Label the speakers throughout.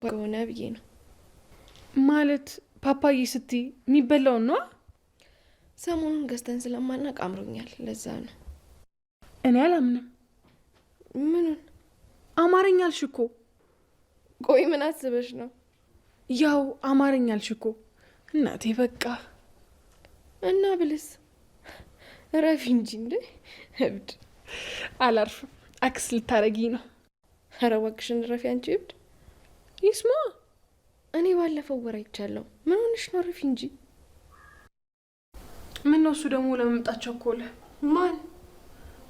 Speaker 1: ሆነ ብዬ ነው።
Speaker 2: ማለት ፓፓዬ ስትይ የሚበላውን ነው?
Speaker 1: ሰሞኑን ገዝተን ስለማናቅ አምሮኛል፣ ለዛ ነው።
Speaker 2: እኔ አላምንም።
Speaker 1: ምኑን?
Speaker 2: አማርኛ አልሽ እኮ።
Speaker 1: ቆይ ምን አስበሽ ነው?
Speaker 2: ያው አማርኛ አልሽ እኮ እናቴ። በቃ
Speaker 1: እና ብልስ ረፊ እንጂ እንዴ እብድ።
Speaker 2: አላርፍም። አክስ ልታረጊ ነው?
Speaker 1: ኧረ እባክሽን ረፊ አንቺ እብድ።
Speaker 2: ይስማ።
Speaker 1: እኔ ባለፈው ወር አይቻለሁ። ምን ሆነሽ ነው? ረፊ እንጂ።
Speaker 2: ምን ነው እሱ ደግሞ ለመምጣት ቸኮለ?
Speaker 1: ማን?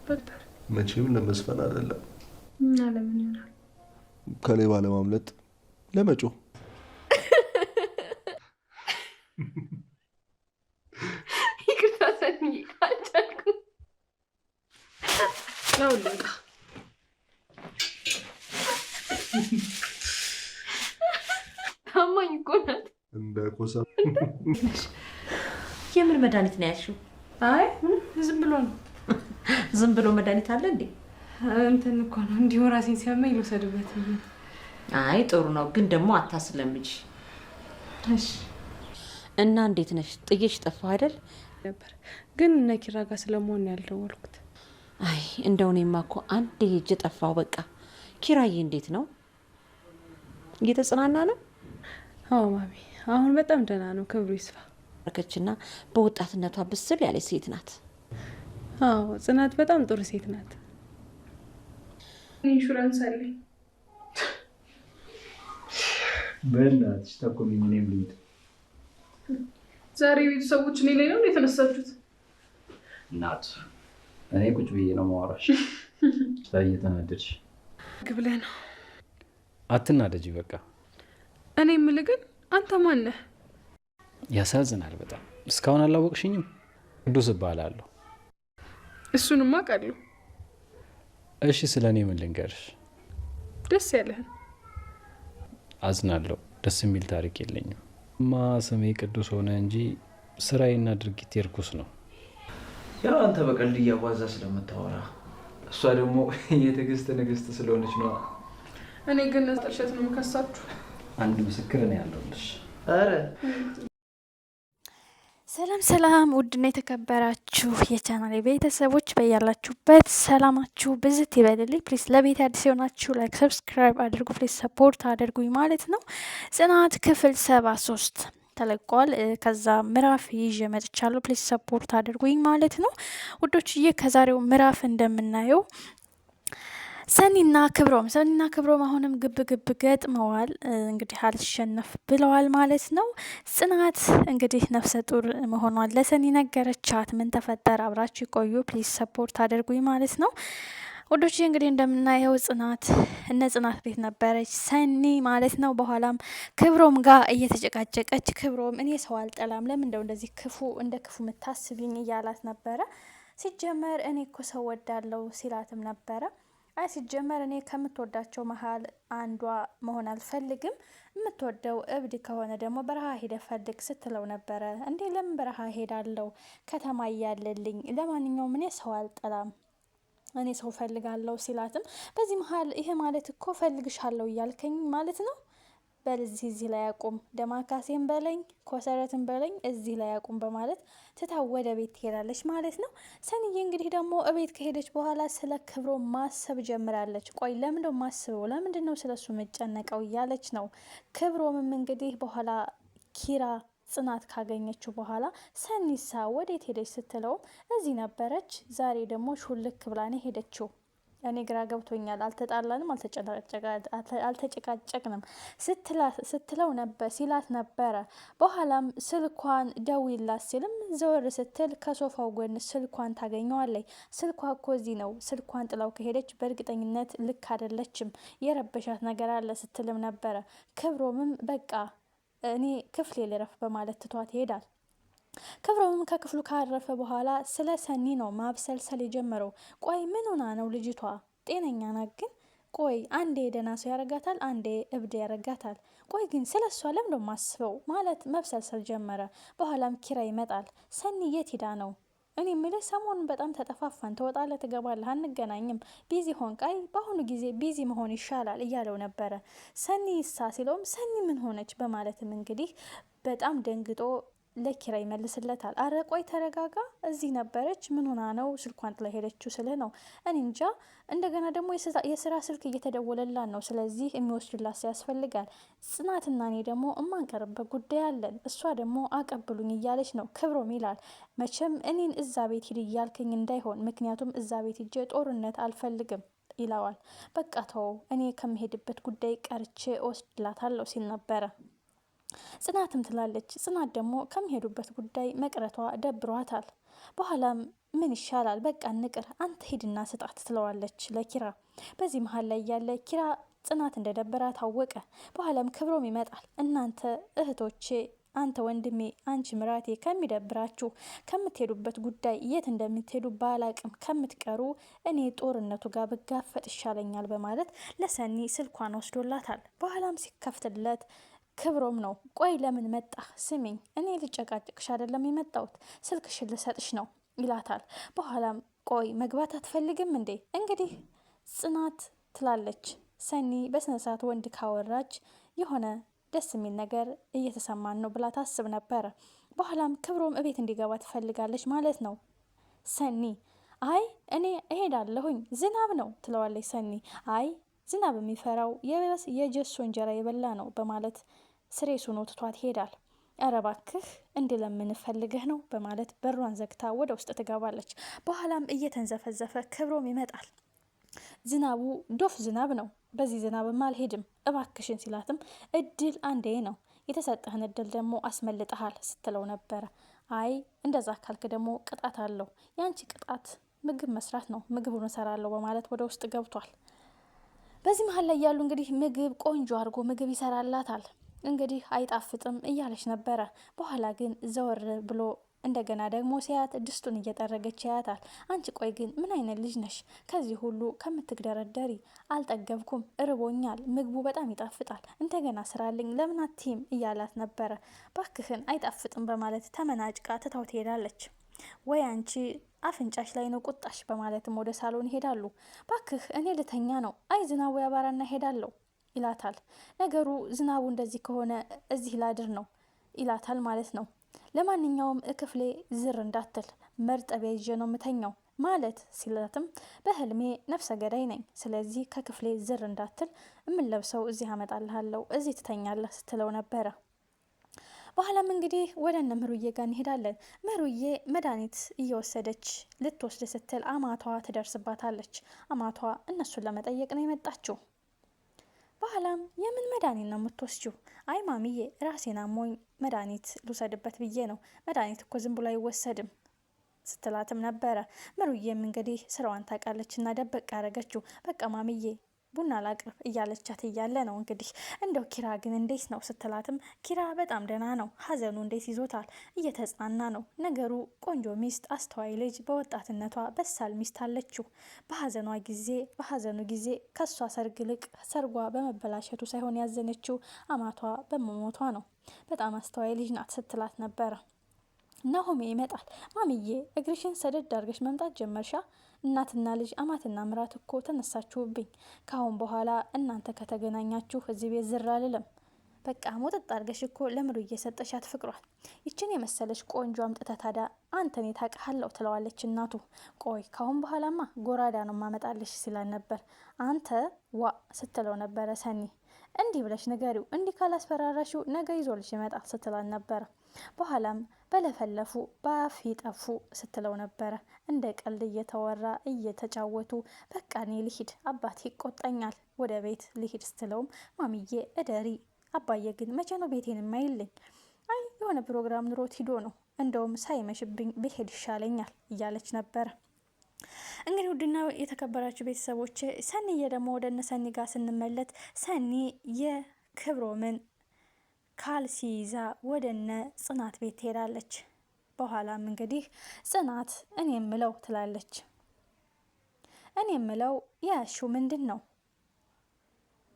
Speaker 2: በክተር።
Speaker 3: መቼም ለመስፈን አይደለም።
Speaker 2: እና ለምን ይሆናል?
Speaker 3: ከሌባ ለማምለጥ ለመጮህ።
Speaker 1: ይቅርታ ሰኒ፣ አልቻልኩም።
Speaker 2: ነው ልንቃ
Speaker 1: ታማኝ እኮ ናት።
Speaker 3: እንዳይኮሳ።
Speaker 4: የምን መድኃኒት ነው ያልሽው?
Speaker 2: አይ ዝም ብሎ ነው።
Speaker 4: ዝም ብሎ መድኃኒት አለ እንዴ?
Speaker 2: እንትን እኮ ነው እንዲሁ ራሴን ሲያመኝ ልውሰድበት።
Speaker 4: አይ ጥሩ ነው፣ ግን ደግሞ አታስለምጂ።
Speaker 2: እሺ።
Speaker 4: እና እንዴት ነሽ? ጥዬሽ ጠፋሁ አይደል?
Speaker 2: ነበር ግን እነ ኪራ ጋር ስለመሆን ያልደወልኩት።
Speaker 4: አይ እንደው እኔማ እኮ አንዴ ሄጄ ጠፋሁ በቃ። ኪራዬ እንዴት ነው? እየተጽናና ነው?
Speaker 2: አዎ ማሚ፣ አሁን በጣም ደህና ነው፣ ክብሩ ይስፋ።
Speaker 4: ረከችና በወጣትነቷ ብስል ያለች ሴት ናት።
Speaker 2: አዎ ጽናት በጣም ጥሩ ሴት ናት። ኢንሹራንስ አለኝ።
Speaker 5: በእናትሽ ተቆሚኝ። እኔም ልሂድ።
Speaker 2: ዛሬ ቤተሰቦች እኔ ላይ ነው የተነሳችሁት?
Speaker 5: እናት እኔ ቁጭ ብዬ ነው ማወራሽ። ላይ እየተናደድሽ
Speaker 2: ግብለህ ነው።
Speaker 6: አትናደጂ በቃ።
Speaker 2: እኔ የምልህ ግን አንተ ማን ነህ?
Speaker 6: ያሳዝናል በጣም። እስካሁን አላወቅሽኝም? ቅዱስ እባላለሁ።
Speaker 2: እሱንማ አውቃለሁ።
Speaker 6: እሺ ስለ እኔ ምን ልንገርሽ?
Speaker 2: ደስ ያለህን።
Speaker 6: አዝናለሁ። ደስ የሚል ታሪክ የለኝም። ስሜ ቅዱስ ሆነ እንጂ ስራዬና ድርጊት የርኩስ ነው።
Speaker 5: ያው አንተ በቀልድ እያዋዛ ስለምታወራ፣ እሷ ደግሞ የትዕግስት ንግስት ስለሆነች ነው።
Speaker 2: እኔ ግን ጠልሸት ነው የምከሳችሁ።
Speaker 5: አንድ ምስክር ነው ያለውልሽ።
Speaker 1: አረ
Speaker 7: ሰላም ሰላም፣ ውድና የተከበራችሁ የቻናሌ ቤተሰቦች በያላችሁበት ሰላማችሁ ብዝት ይበልልኝ። ፕሊስ ለቤት አዲስ የሆናችሁ ላይክ፣ ሰብስክራይብ አድርጉ። ፕሊስ ሰፖርት አድርጉኝ ማለት ነው። ጽናት ክፍል 73 ተለቋል። ከዛ ምዕራፍ ይዤ መጥቻለሁ። ፕሊስ ሰፖርት አድርጉኝ ማለት ነው ውዶችዬ። ከዛሬው ምዕራፍ እንደምናየው ሰኒና ክብሮም አሁንም ግብ ገጥመዋል። እንግዲህ አልሸነፍ ብለዋል ማለት ነው። ጽናት እንግዲህ ነፍሰ ጡር መሆኗን ለሰኒ ነገረቻት። ምን ተፈጠረ? አብራችሁ ቆዩ ፕሊዝ ሰፖርት አድርጉኝ ማለት ነው ወዶች። እንግዲህ እንደምናየው እነ ጽናት ቤት ነበረች ሰኒ ማለት ነው። በኋላም ክብሮም ጋር እየተጨቃጨቀች ክብሮም እኔ ሰው አልጠላም፣ ለምን እንደዚህ እንደ ክፉ የምታስቢኝ እያላት ነበረ። ሲጀመር እኔ እኮ ሰው ወዳለው ሲላትም ነበረ። ሲጀመር እኔ ከምትወዳቸው መሀል አንዷ መሆን አልፈልግም፣ የምትወደው እብድ ከሆነ ደግሞ በረሃ ሄደ ፈልግ ስትለው ነበረ። እንዴ ለምን በረሃ ሄዳለው ከተማ እያለልኝ? ለማንኛውም እኔ ሰው አልጠላም፣ እኔ ሰው ፈልጋለሁ ሲላትም በዚህ መሀል ይሄ ማለት እኮ ፈልግሻለሁ እያልከኝ ማለት ነው። በልዚህ እዚህ ላይ ያቁም፣ ደማካሴን በለኝ ኮሰረትን በለኝ እዚህ ላይ ያቁም በማለት ትታ ወደ ቤት ትሄዳለች ማለት ነው። ሰኒዬ እንግዲህ ደግሞ እቤት ከሄደች በኋላ ስለ ክብሮም ማሰብ ጀምራለች። ቆይ ለምንድነው ማስበው? ለምንድነው ስለሱ መጨነቀው እያለች ነው። ክብሮምም እንግዲህ በኋላ ኪራ ጽናት ካገኘችው በኋላ ሰኒሳ ወዴት ሄደች ስትለውም እዚህ ነበረች፣ ዛሬ ደግሞ ሹልክ ብላኔ ሄደችው። እኔ ግራ ገብቶኛል፣ አልተጣላንም አልተጨቃጨቅንም ስትለው ነበር ሲላት ነበረ። በኋላም ስልኳን ደውይላት ሲልም ዘወር ስትል ከሶፋው ጎን ስልኳን ታገኘዋለች። ስልኳ እኮ እዚህ ነው፣ ስልኳን ጥላው ከሄደች በእርግጠኝነት ልክ አይደለችም፣ የረበሻት ነገር አለ ስትልም ነበረ። ክብሮምም በቃ እኔ ክፍሌ ልረፍ በማለት ትቷት ይሄዳል። ክብሮምም ከክፍሉ ካረፈ በኋላ ስለ ሰኒ ነው ማብሰልሰል የጀመረው። ቆይ ምን ሆና ነው ልጅቷ? ጤነኛ ናት ግን? ቆይ አንዴ ደህና ሰው ያረጋታል፣ አንዴ እብድ ያረጋታል። ቆይ ግን ስለ እሷ ለምን ነው ማስበው ማለት መብሰልሰል ጀመረ። በኋላም ኪራ ይመጣል። ሰኒ የት ሄዳ ነው? እኔ የምልህ ሰሞኑን በጣም ተጠፋፋን፣ ትወጣለህ ትገባለህ፣ አንገናኝም፣ ቢዚ ሆንክ። አይ በአሁኑ ጊዜ ቢዚ መሆን ይሻላል እያለው ነበረ። ሰኒ ይሳ ሲለውም ሰኒ ምን ሆነች በማለትም እንግዲህ በጣም ደንግጦ ለኪራ ይመልስለታል። አረ ቆይ ተረጋጋ፣ እዚህ ነበረች፣ ምን ሆና ነው ስልኳን ጥላ ሄደችው ስልህ ነው። እኔ እንጃ። እንደገና ደግሞ የስራ ስልክ እየተደወለላን ነው፣ ስለዚህ የሚወስድላት ሰው ያስፈልጋል። ጽናትና እኔ ደግሞ እማንቀርበት ጉዳይ አለን፣ እሷ ደግሞ አቀብሉኝ እያለች ነው። ክብሮም ይላል መቼም እኔን እዛ ቤት ሂድ እያልክኝ እንዳይሆን፣ ምክንያቱም እዛ ቤት ሂጄ ጦርነት አልፈልግም ይለዋል። በቃ ተው፣ እኔ ከምሄድበት ጉዳይ ቀርቼ ወስድላታለሁ ሲል ነበረ። ጽናትም ትላለች። ጽናት ደግሞ ከሚሄዱበት ጉዳይ መቅረቷ ደብሯታል። በኋላም ምን ይሻላል በቃ ንቅር፣ አንተ ሂድና ስጣት ትለዋለች ለኪራ። በዚህ መሀል ላይ ያለ ኪራ ጽናት እንደደበራት ታወቀ። በኋላም ክብሮም ይመጣል። እናንተ እህቶቼ፣ አንተ ወንድሜ፣ አንቺ ምራቴ ከሚደብራችሁ ከምትሄዱበት ጉዳይ የት እንደምትሄዱ ባላቅም ከምትቀሩ እኔ ጦርነቱ ጋር ብጋፈጥ ይሻለኛል በማለት ለሰኒ ስልኳን ወስዶላታል። በኋላም ሲከፍትለት ክብሮም ነው። ቆይ ለምን መጣ? ስሚኝ፣ እኔ ልጨቃጭቅሽ አይደለም የመጣሁት ስልክሽን ልሰጥሽ ነው ይላታል። በኋላም ቆይ መግባት አትፈልግም እንዴ? እንግዲህ ጽናት ትላለች። ሰኒ በስነስርዓት ወንድ ካወራች የሆነ ደስ የሚል ነገር እየተሰማን ነው ብላ ታስብ ነበረ። በኋላም ክብሮም እቤት እንዲገባ ትፈልጋለች ማለት ነው። ሰኒ አይ እኔ እሄዳለሁኝ ዝናብ ነው ትለዋለች። ሰኒ አይ ዝናብ የሚፈራው የጀሶ እንጀራ የበላ ነው በማለት ስሬሱን ትቷት ይሄዳል። ኧረ እባክህ እንድለምን ፈልገህ ነው በማለት በሯን ዘግታ ወደ ውስጥ ትገባለች። በኋላም እየተንዘፈዘፈ ክብሮም ይመጣል። ዝናቡ ዶፍ ዝናብ ነው፣ በዚህ ዝናብማ አልሄድም እባክሽን ሲላትም እድል አንዴ ነው፣ የተሰጠህን እድል ደግሞ አስመልጠሃል ስትለው ነበረ። አይ እንደዛ ካልክ ደግሞ ቅጣት አለው፣ ያንቺ ቅጣት ምግብ መስራት ነው፣ ምግቡን እሰራለሁ በማለት ወደ ውስጥ ገብቷል። በዚህ መሀል ላይ ያሉ እንግዲህ ምግብ ቆንጆ አድርጎ ምግብ ይሰራላታል። እንግዲህ አይጣፍጥም እያለች ነበረ። በኋላ ግን ዘወር ብሎ እንደገና ደግሞ ሲያት ድስቱን እየጠረገች ያያታል። አንቺ ቆይ ግን ምን አይነት ልጅ ነሽ? ከዚህ ሁሉ ከምትግደረደሪ አልጠገብኩም፣ እርቦኛል፣ ምግቡ በጣም ይጣፍጣል፣ እንደገና ስራልኝ ለምን አትይም እያላት ነበረ። ባክህን አይጣፍጥም በማለት ተመናጭቃ ትታው ትሄዳለች። ወይ አንቺ አፍንጫሽ ላይ ነው ቁጣሽ በማለትም ወደ ሳሎን ይሄዳሉ። ባክህ እኔ ልተኛ ነው፣ አይ ዝናቡ ያባራና ሄዳለሁ ይላታል። ነገሩ ዝናቡ እንደዚህ ከሆነ እዚህ ላድር ነው ይላታል ማለት ነው። ለማንኛውም ክፍሌ ዝር እንዳትል መርጠቢያ ይዤ ነው ምተኛው ማለት ሲላትም በህልሜ ነፍሰ ገዳይ ነኝ፣ ስለዚህ ከክፍሌ ዝር እንዳትል የምንለብሰው እዚህ አመጣልሃለሁ፣ እዚህ ትተኛለህ ስትለው ነበረ። በኋላም እንግዲህ ወደ እነ ምሩዬ ጋር እንሄዳለን። ምሩዬ መድኃኒት እየወሰደች ልትወስድ ስትል አማቷ ትደርስባታለች። አማቷ እነሱን ለመጠየቅ ነው የመጣችው። በኋላም የምን መድኃኒት ነው የምትወስጂው? አይ ማሚዬ ራሴን አሞኝ መድኃኒት ልውሰድበት ብዬ ነው፣ መድኃኒት እኮ ዝም ብሎ አይወሰድም ስትላትም ነበረ። ምሩዬም እንግዲህ ስራዋን ታውቃለች እና ደበቅ ያደረገችው በቃ ማሚዬ ቡና ላቅርብ እያለቻት እያለ ነው እንግዲህ እንደው ኪራ ግን እንዴት ነው ስትላትም ኪራ በጣም ደህና ነው፣ ሀዘኑ እንዴት ይዞታል፣ እየተጽናና ነው። ነገሩ ቆንጆ ሚስት፣ አስተዋይ ልጅ፣ በወጣትነቷ በሳል ሚስት አለችው። በሀዘኑ ጊዜ ከሷ ሰርግ ልቅ ሰርጓ በመበላሸቱ ሳይሆን ያዘነችው አማቷ በመሞቷ ነው። በጣም አስተዋይ ልጅ ናት ስትላት ነበረ። ናሆሜ ይመጣል። ማሚዬ እግርሽን ሰደድ አድርገሽ መምጣት ጀመርሻ? እናትና ልጅ አማትና ምራት እኮ ተነሳችሁብኝ። ካሁን በኋላ እናንተ ከተገናኛችሁ እዚህ ቤት ዝር አልልም። በቃ ሞጥጥ አድርገሽ እኮ ለምሩ እየሰጠሻት ፍቅሯል። ይችን የመሰለች ቆንጆ አምጥተ ታዲያ አንተኔ ታውቃለሁ ትለዋለች እናቱ። ቆይ ካሁን በኋላማ ጎራዳ ነው ማመጣልሽ ሲላል ነበር። አንተ ዋ ስትለው ነበረ ሰኒ። እንዲህ ብለሽ ንገሪው፣ እንዲህ ካላስፈራራሽው ነገ ይዞልሽ ይመጣል ስትላል ነበረ። በኋላም በለፈለፉ በአፍ ይጠፉ ስትለው ነበረ። እንደ ቀልድ እየተወራ እየተጫወቱ በቃ እኔ ልሂድ አባቴ ይቆጣኛል ወደ ቤት ልሂድ ስትለውም ማሚዬ እደሪ፣ አባዬ ግን መቼ ነው ቤቴን የማይልኝ? አይ የሆነ ፕሮግራም ኑሮት ሂዶ ነው፣ እንደውም ሳይመሽብኝ ብሄድ ይሻለኛል እያለች ነበረ። እንግዲህ ውድና የተከበራችሁ ቤተሰቦች ሰኒዬ ደግሞ ወደ እነ ሰኒ ጋር ስንመለት ሰኒ የክብሮምን ካልሲ ይዛ ወደ እነ ጽናት ቤት ትሄዳለች። በኋላም እንግዲህ ጽናት እኔ የምለው ትላለች። እኔ የምለው ያሹ ምንድን ነው?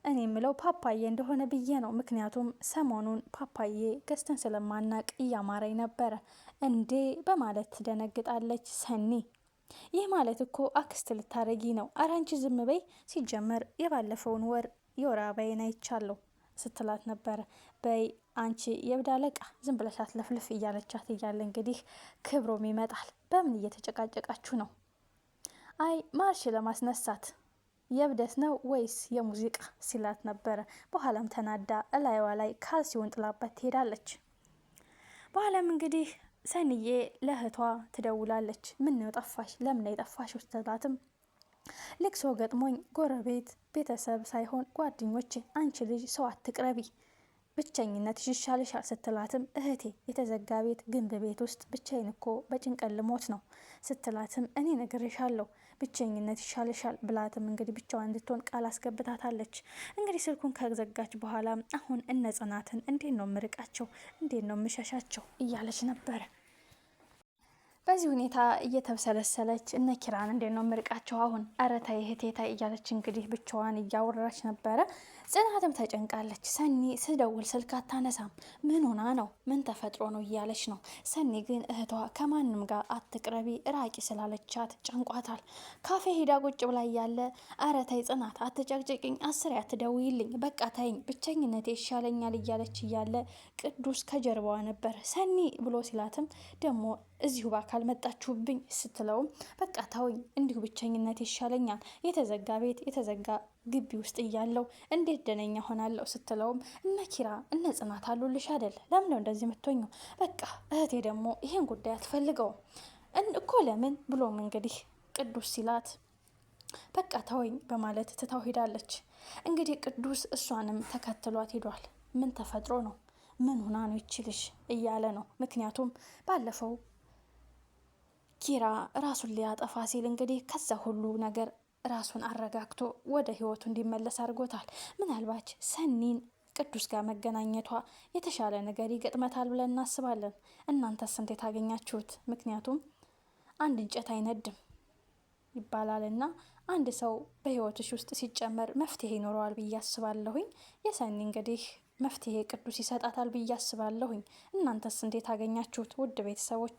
Speaker 7: እኔ የምለው ፓፓዬ እንደሆነ ብዬ ነው። ምክንያቱም ሰሞኑን ፓፓዬ ገዝተን ስለማናቅ እያማረኝ ነበረ እንዴ በማለት ትደነግጣለች ሰኒ። ይህ ማለት እኮ አክስት ልታረጊ ነው። ኧረ አንቺ ዝም በይ፣ ሲጀመር የባለፈውን ወር የወር አበባዬን አይቻለሁ ስትላት ነበረ። በይ አንቺ የብዳ አለቃ ዝም ብለሽ አትለፍልፍ እያለቻት እያለ እንግዲህ ክብሮም ይመጣል። በምን እየተጨቃጨቃችሁ ነው? አይ ማርሽ ለማስነሳት የብደት ነው ወይስ የሙዚቃ ሲላት ነበረ። በኋላም ተናዳ እላይዋ ላይ ካልሲውን ጥላበት ትሄዳለች። በኋላም እንግዲህ ሰኒዬ ለእህቷ ትደውላለች። ምን ነው ጠፋሽ? ለምን የጠፋሽ? ስትላትም ልቅሶ ገጥሞኝ ጎረቤት ቤተሰብ ሳይሆን ጓደኞቼ፣ አንቺ ልጅ ሰው አትቅረቢ፣ ብቸኝነት ይሻልሻል ስትላትም እህቴ የተዘጋ ቤት ግንብ ቤት ውስጥ ብቻዬን እኮ በጭንቀት ልሞት ነው ስትላትም እኔ ነግሬሻለሁ ብቸኝነት ይሻልሻል ብላትም እንግዲህ ብቻዋን እንድትሆን ቃል አስገብታታለች። እንግዲህ ስልኩን ከዘጋች በኋላ አሁን እነ ጽናትን እንዴት ነው ምርቃቸው፣ እንዴት ነው ምሸሻቸው እያለች ነበረ። በዚህ ሁኔታ እየተብሰለሰለች እነ ኪራን እንዴት ነው ምርቃቸው አሁን? ኧረ ተይ እህቴ ተይ እያለች እንግዲህ ብቻዋን እያወራች ነበረ። ጽናትም ተጨንቃለች። ሰኒ ስደውል ስልክ አታነሳም። ምን ሆና ነው? ምን ተፈጥሮ ነው እያለች ነው። ሰኒ ግን እህቷ ከማንም ጋር አትቅረቢ ራቂ ስላለቻት ጨንቋታል። ካፌ ሄዳ ቁጭ ብላ እያለ ኧረ ተይ ጽናት አትጨቅጭቅኝ፣ 10 አትደውይልኝ፣ በቃ ተይኝ፣ ብቸኝነቴ ይሻለኛል እያለች እያለ ቅዱስ ከጀርባዋ ነበር። ሰኒ ብሎ ሲላትም ደግሞ እዚሁ በአካል መጣችሁብኝ ስትለውም በቃ ታውኝ፣ እንዲሁ ብቸኝነት ይሻለኛል፣ የተዘጋ ቤት የተዘጋ ግቢ ውስጥ እያለው እንዴት ደነኛ ሆናለሁ ስትለውም እነ ኪራ እነ ጽናት አሉልሽ አይደል? ለምን ነው እንደዚህ የምትሆኘው? በቃ እህቴ ደግሞ ይሄን ጉዳይ አትፈልገውም እኮ ለምን ብሎም እንግዲህ ቅዱስ ሲላት በቃ ታውኝ በማለት ትታው ሄዳለች። እንግዲህ ቅዱስ እሷንም ተከትሏት ሄዷል። ምን ተፈጥሮ ነው? ምን ሆና ነው ይችልሽ እያለ ነው። ምክንያቱም ባለፈው ኪራ ራሱን ሊያጠፋ ሲል እንግዲህ ከዛ ሁሉ ነገር ራሱን አረጋግቶ ወደ ህይወቱ እንዲመለስ አድርጎታል። ምናልባት ሰኒን ቅዱስ ጋር መገናኘቷ የተሻለ ነገር ይገጥመታል ብለን እናስባለን። እናንተስ እንዴት አገኛችሁት? ምክንያቱም አንድ እንጨት አይነድም ይባላልና አንድ ሰው በህይወትሽ ውስጥ ሲጨመር መፍትሄ ይኖረዋል ብዬ አስባለሁኝ። የሰኒ እንግዲህ መፍትሄ ቅዱስ ይሰጣታል ብዬ አስባለሁኝ። እናንተስ እንዴት አገኛችሁት ውድ ቤተሰቦች?